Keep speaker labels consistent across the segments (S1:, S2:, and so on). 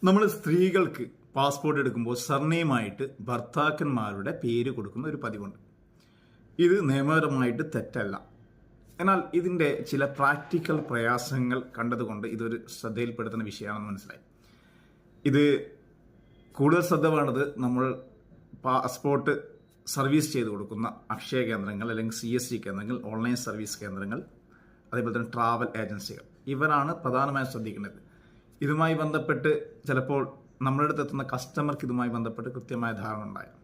S1: നമ്മൾ സ്ത്രീകൾക്ക് പാസ്പോർട്ട് എടുക്കുമ്പോൾ സർനെയിമായിട്ട് ഭർത്താക്കന്മാരുടെ പേര് കൊടുക്കുന്ന ഒരു പതിവുണ്ട്. ഇത് നിയമപരമായിട്ട് തെറ്റല്ല. എന്നാൽ ഇതിൻ്റെ ചില പ്രാക്ടിക്കൽ പ്രയാസങ്ങൾ കണ്ടതുകൊണ്ട് ഇതൊരു ശ്രദ്ധയിൽപ്പെടുത്തുന്ന വിഷയമാണെന്ന് മനസ്സിലായി. ഇത് കൂടുതൽ ശ്രദ്ധ വേണ്ടത് നമ്മൾ പാസ്പോർട്ട് സർവീസ് ചെയ്ത് കൊടുക്കുന്ന അക്ഷയ കേന്ദ്രങ്ങൾ അല്ലെങ്കിൽ CST കേന്ദ്രങ്ങൾ, ഓൺലൈൻ സർവീസ് കേന്ദ്രങ്ങൾ, അതേപോലെ തന്നെ ട്രാവൽ ഏജൻസികൾ, ഇവരാണ് പ്രധാനമായും ശ്രദ്ധിക്കേണ്ടത്. ഇതുമായി ബന്ധപ്പെട്ട് ചിലപ്പോൾ നമ്മുടെ അടുത്ത് എത്തുന്ന കസ്റ്റമർക്ക് ഇതുമായി ബന്ധപ്പെട്ട് കൃത്യമായ ധാരണ ഉണ്ടായിരുന്നു.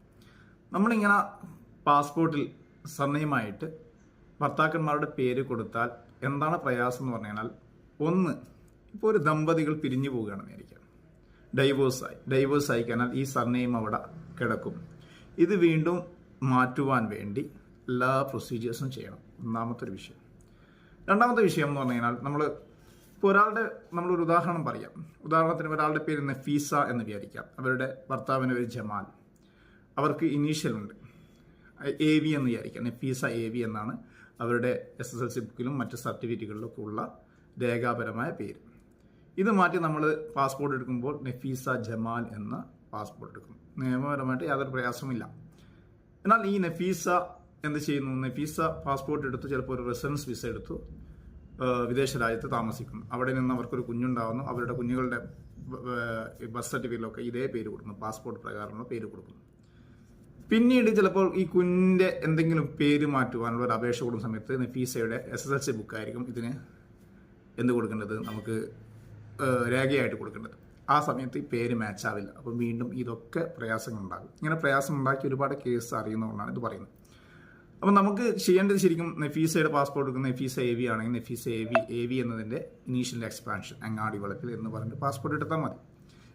S1: നമ്മളിങ്ങനെ പാസ്പോർട്ടിൽ സർനെയിമായിട്ട് ഭർത്താക്കന്മാരുടെ പേര് കൊടുത്താൽ എന്താണ് പ്രയാസം എന്ന് പറഞ്ഞു കഴിഞ്ഞാൽ, ഒന്ന്, ഇപ്പോൾ ഒരു ദമ്പതികൾ പിരിഞ്ഞു പോവുകയാണെന്ന് വിചാരിക്കാം, ഡൈവോഴ്സ് ആയി കഴിഞ്ഞാൽ ഈ സർനെയിം അവിടെ കിടക്കും. ഇത് വീണ്ടും മാറ്റുവാൻ വേണ്ടി എല്ലാ പ്രൊസീജിയേഴ്സും ചെയ്യണം. ഒന്നാമത്തെ ഒരു വിഷയം. രണ്ടാമത്തെ വിഷയം എന്ന് പറഞ്ഞു കഴിഞ്ഞാൽ, നമ്മളൊരു ഉദാഹരണം പറയാം. ഉദാഹരണത്തിന് ഒരാളുടെ പേര് നഫീസ എന്ന് വിചാരിക്കാം. അവരുടെ ഭർത്താവിൻ്റെ പേര് ജമാൽ. അവർക്ക് ഇനീഷ്യൽ ഉണ്ട്, AV എന്ന് വിചാരിക്കാം. നഫീസ AV എന്നാണ് അവരുടെ SSLC ബുക്കിലും മറ്റ് സർട്ടിഫിക്കറ്റുകളിലൊക്കെ ഉള്ള രേഖാപരമായ പേര്. ഇത് മാറ്റി നമ്മൾ പാസ്പോർട്ട് എടുക്കുമ്പോൾ നഫീസ ജമാൽ എന്ന പാസ്പോർട്ട് എടുക്കും. നിയമപരമായിട്ട് യാതൊരു പ്രയാസമില്ല. എന്നാൽ ഈ നഫീസ എന്ത് ചെയ്യുന്നു? നഫീസ പാസ്പോർട്ട് എടുത്തു, ചിലപ്പോൾ ഒരു റെസിഡൻസ് വിസ എടുത്തു, വിദേശ രാജ്യത്ത് താമസിക്കുന്നു. അവിടെ നിന്ന് അവർക്കൊരു കുഞ്ഞുണ്ടാവുന്നു. അവരുടെ കുഞ്ഞുങ്ങളുടെ ബർത്ത് സർട്ടിഫിക്കറ്റിലൊക്കെ ഇതേ പേര് കൊടുക്കുന്നു, പാസ്പോർട്ട് പ്രകാരമുള്ള പേര് കൊടുക്കുന്നു. പിന്നീട് ചിലപ്പോൾ ഈ കുഞ്ഞിൻ്റെ എന്തെങ്കിലും പേര് മാറ്റുവാനുള്ള ഒരു അപേക്ഷ കൊടുക്കുന്ന സമയത്ത് നഫീസയുടെ SSLC ബുക്കായിരിക്കും ഇതിന് എന്ത് കൊടുക്കേണ്ടത്, നമുക്ക് രേഖയായിട്ട് കൊടുക്കേണ്ടത്. ആ സമയത്ത് ഈ പേര് മാച്ച് ആവില്ല. അപ്പോൾ വീണ്ടും ഇതൊക്കെ പ്രയാസങ്ങളുണ്ടാകും. ഇങ്ങനെ പ്രയാസം ഉണ്ടാക്കി ഒരുപാട് കേസ് അറിയുന്നതുകൊണ്ടാണ് ഇത് പറയുന്നത്. അപ്പം നമുക്ക് ചെയ്യേണ്ടത് ശരിക്കും നഫീസയുടെ പാസ്പോർട്ട് എടുക്കുന്ന നഫീസ AV ആണെങ്കിൽ നഫീസ AV എന്നതിൻ്റെ ഇനീഷ്യൽ എക്സ്പാൻഷൻ അങ്ങാടി വളപ്പിൽ എന്ന് പറഞ്ഞിട്ട് പാസ്പോർട്ട് എടുത്താൽ മതി.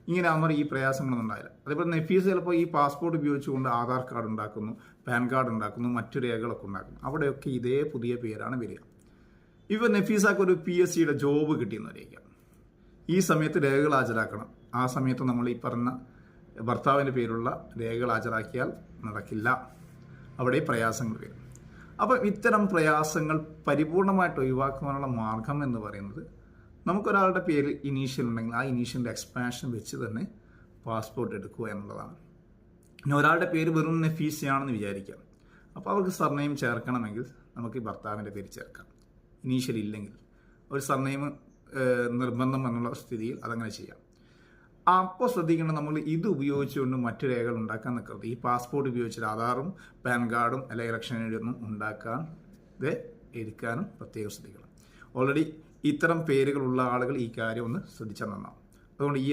S1: ഇങ്ങനെ ആകുമ്പോൾ ഈ പ്രയാസങ്ങളൊന്നും ഉണ്ടായില്ല. അതേപോലെ നഫീസ ചിലപ്പോൾ ഈ പാസ്പോർട്ട് ഉപയോഗിച്ചുകൊണ്ട് ആധാർ കാർഡ് ഉണ്ടാക്കുന്നു, പാൻ കാർഡ് ഉണ്ടാക്കുന്നു, മറ്റു രേഖകളൊക്കെ ഉണ്ടാക്കുന്നു. അവിടെയൊക്കെ ഇതേ പുതിയ പേരാണ് വരിക. ഇപ്പോൾ നഫീസക്ക് ഒരു PSCയുടെ ജോബ് കിട്ടിയെന്ന് വരിക. ഈ സമയത്ത് രേഖകൾ ഹാജരാക്കണം. ആ സമയത്ത് നമ്മൾ ഈ പറഞ്ഞ ഭർത്താവിൻ്റെ പേരുള്ള രേഖകൾ ഹാജരാക്കിയാൽ നടക്കില്ല. അവിടെ പ്രയാസങ്ങൾ വരും. അപ്പം ഇത്തരം പ്രയാസങ്ങൾ പരിപൂർണമായിട്ട് ഒഴിവാക്കുവാനുള്ള മാർഗം എന്ന് പറയുന്നത്, നമുക്കൊരാളുടെ പേര് ഇനീഷ്യൽ ഉണ്ടെങ്കിൽ ആ ഇനീഷ്യലിൻ്റെ എക്സ്പാൻഷൻ വെച്ച് തന്നെ പാസ്പോർട്ട് എടുക്കുക എന്നുള്ളതാണ്. പിന്നെ ഒരാളുടെ പേര് വെറും നഫീസയാണെന്ന് വിചാരിക്കാം. അപ്പോൾ അവർക്ക് സർനെയിം ചേർക്കണമെങ്കിൽ നമുക്ക് ഈ ഭർത്താവിൻ്റെ പേര് ചേർക്കാം. ഇനീഷ്യൽ ഇല്ലെങ്കിൽ ഒരു സർനെയിം നിർബന്ധം എന്നുള്ള സ്ഥിതിയിൽ അതങ്ങനെ ചെയ്യാം. അപ്പോൾ ശ്രദ്ധിക്കേണ്ടത്, നമ്മൾ ഇത് ഉപയോഗിച്ചുകൊണ്ട് മറ്റു രേഖകൾ ഉണ്ടാക്കാൻ നിൽക്കരുത്. ഈ പാസ്പോർട്ട് ഉപയോഗിച്ചിട്ട് ആധാറും പാൻ കാർഡും അല്ലെങ്കിൽ ഇലക്ഷൻ ഐ ഒന്നും ഉണ്ടാക്കാതെ എടുക്കാനും പ്രത്യേകം ശ്രദ്ധിക്കണം. ഓൾറെഡി ഇത്തരം പേരുകളുള്ള ആളുകൾ ഈ കാര്യം ഒന്ന് ശ്രദ്ധിച്ചാൽ നന്നാവും. അതുകൊണ്ട് ഈ